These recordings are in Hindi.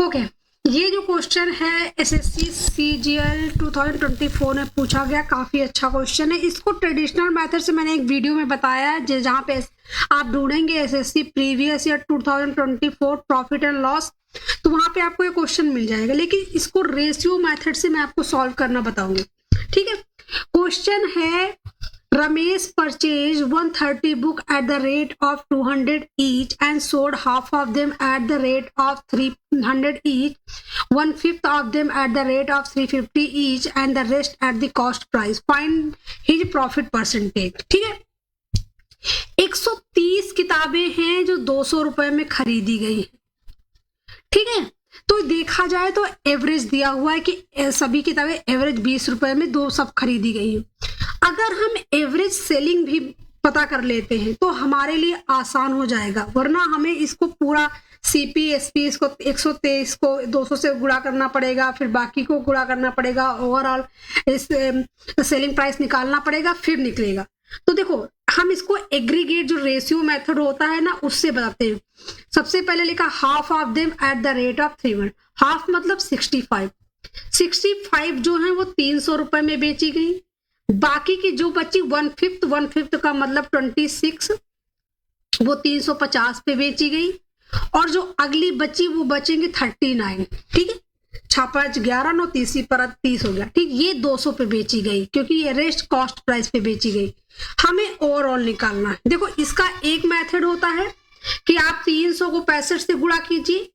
ओके, ये जो क्वेश्चन है एसएससी सीजीएल 2024 में पूछा गया, काफी अच्छा क्वेश्चन है। इसको ट्रेडिशनल मेथड से मैंने एक वीडियो में बताया है, जहाँ पे आप ढूंढेंगे SSC previous year 2024 profit and loss, तो वहां पे आपको ये क्वेश्चन मिल जाएगा। लेकिन इसको रेशियो मेथड से मैं आपको सॉल्व करना बताऊंगी, ठीक है। क्वेश्चन है Ramesh purchased 130 book at the rate of 200 each and sold half of them at the rate of 300 each, 1/5 of them at the rate of 350 each and the rest at the cost price. Find his profit percentage. ठीक है, 130 किताबें हैं जो 200 रुपए में खरीदी गई हैं, ठीक है। तो देखा जाए तो एवरेज दिया हुआ है कि सभी किताबें एवरेज 20 रुपए में दो सब खरीदी गई हैं। अगर हम एवरेज सेलिंग भी पता कर लेते हैं तो हमारे लिए आसान हो जाएगा, वरना हमें इसको पूरा सीपी एसपी इसको 123 को 200 से गुणा करना पड़ेगा, फिर बाकी को गुणा करना पड़ेगा, ओवरऑल इस सेलिंग प्राइस निकालना पड़ेगा, फिर निकलेगा। तो देखो, हम इसको एग्रीगेट जो रेशियो मेथड होता है ना, उससे बताते हैं। सबसे पहले लिखा half of them at the rate of 300, half मतलब 65 जो है वो 300 रुपए में बेची गई। बाकी की जो बची 1/5 का मतलब 26, वो 350 पे बेची गई। और जो अगली बची वो बचेंगे 39, ठीक है। 6 11 9 30 पर 30 हो गया, ठीक। ये 200 पे बेची गई क्योंकि ये रेस्ट कॉस्ट प्राइस पे बेची गई। हमें ओवरऑल निकालना है। देखो, इसका एक मेथड होता है कि आप 300 को 65 से गुणा कीजिए,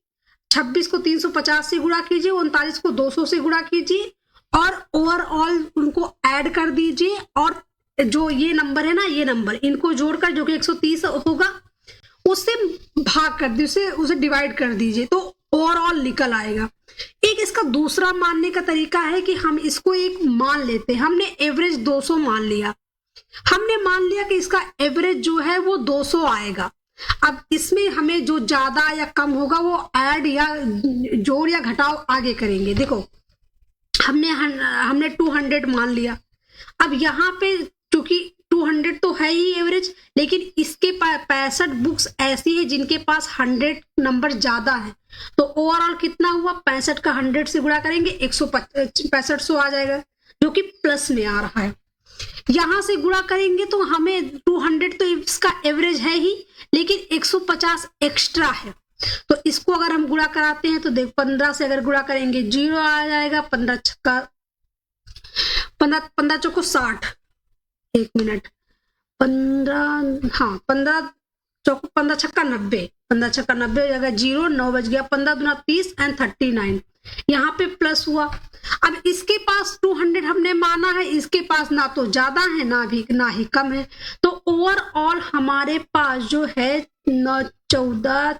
26 को 350 से गुणा कीजिए, 39 को 200 से गुणा कीजिए और ओवरऑल उनको ऐड कर दीजिए, और जो ये नंबर है ना, ये नंबर इनको जोड़कर जो कि 130 होगा उससे भाग कर दीजिए, उसे डिवाइड कर दीजिए, तो ओवरऑल निकल आएगा। एक इसका दूसरा मानने का तरीका है कि हम इसको एक मान लेते हैं। हमने एवरेज 200 मान लिया, हमने मान लिया कि इसका एवरेज जो है वो 200 आएगा। अब इसमें हमें जो ज्यादा या कम होगा वो ऐड या जोड़ या घटाव आगे करेंगे। देखो, हमने 200 मान लिया। अब यहाँ पे चूंकि 200 तो है ही एवरेज, लेकिन इसके पास 65 बुक्स ऐसी है जिनके पास 100 नंबर ज्यादा है, तो ओवरऑल कितना हुआ, 65 का 100 से गुणा करेंगे 165 आ जाएगा, जो कि प्लस में आ रहा है। यहां से गुणा करेंगे तो हमें 200 तो इसका एवरेज है ही, लेकिन 150 एक्स्ट्रा है। तो इसको अगर हम गुणा कराते हैं तो देख, 15 से अगर गुणा करेंगे 0 आ जाएगा, 15 चौको 60, 1 मिनट, 15 चौको 15 छक्का 90, 15 छक्का 90 हो जाएगा, 0 9 बज गया, 15 दूना 30 एंड 39 यहाँ पे प्लस हुआ। अब इसके पास 200 हमने माना है, इसके पास ना तो ज्यादा है ना ही कम है, तो ओवरऑल हमारे पास जो है 9 14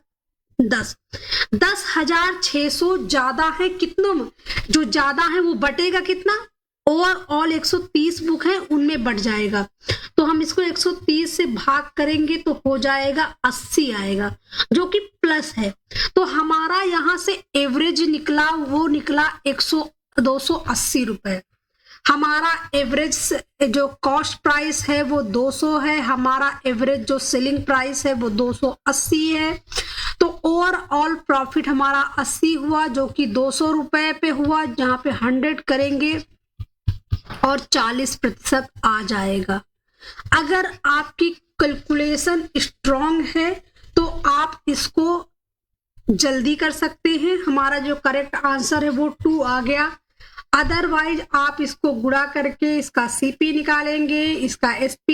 10,600 ज्यादा है। कितनों में जो ज्यादा है वो बटेगा कितना, ओवरऑल 130 बुक है उनमें बढ़ जाएगा। तो हम इसको 130 से भाग करेंगे तो हो जाएगा 80 आएगा, जो कि प्लस है। तो हमारा यहाँ से एवरेज निकला, वो निकला 280 रुपए। हमारा एवरेज जो कॉस्ट प्राइस है वो 200 है, हमारा एवरेज जो सेलिंग प्राइस है वो 280 है। तो ओवरऑल प्रॉफिट हमारा 80 हुआ, जो कि 200 रुपए पे हुआ, जहां पे 100 करेंगे और 40% आ जाएगा। अगर आपकी कैलकुलेशन स्ट्रॉन्ग है तो आप इसको जल्दी कर सकते हैं। हमारा जो करेक्ट आंसर है वो 2 आ गया। अदरवाइज आप इसको गुणा करके इसका सीपी निकालेंगे, इसका एसपी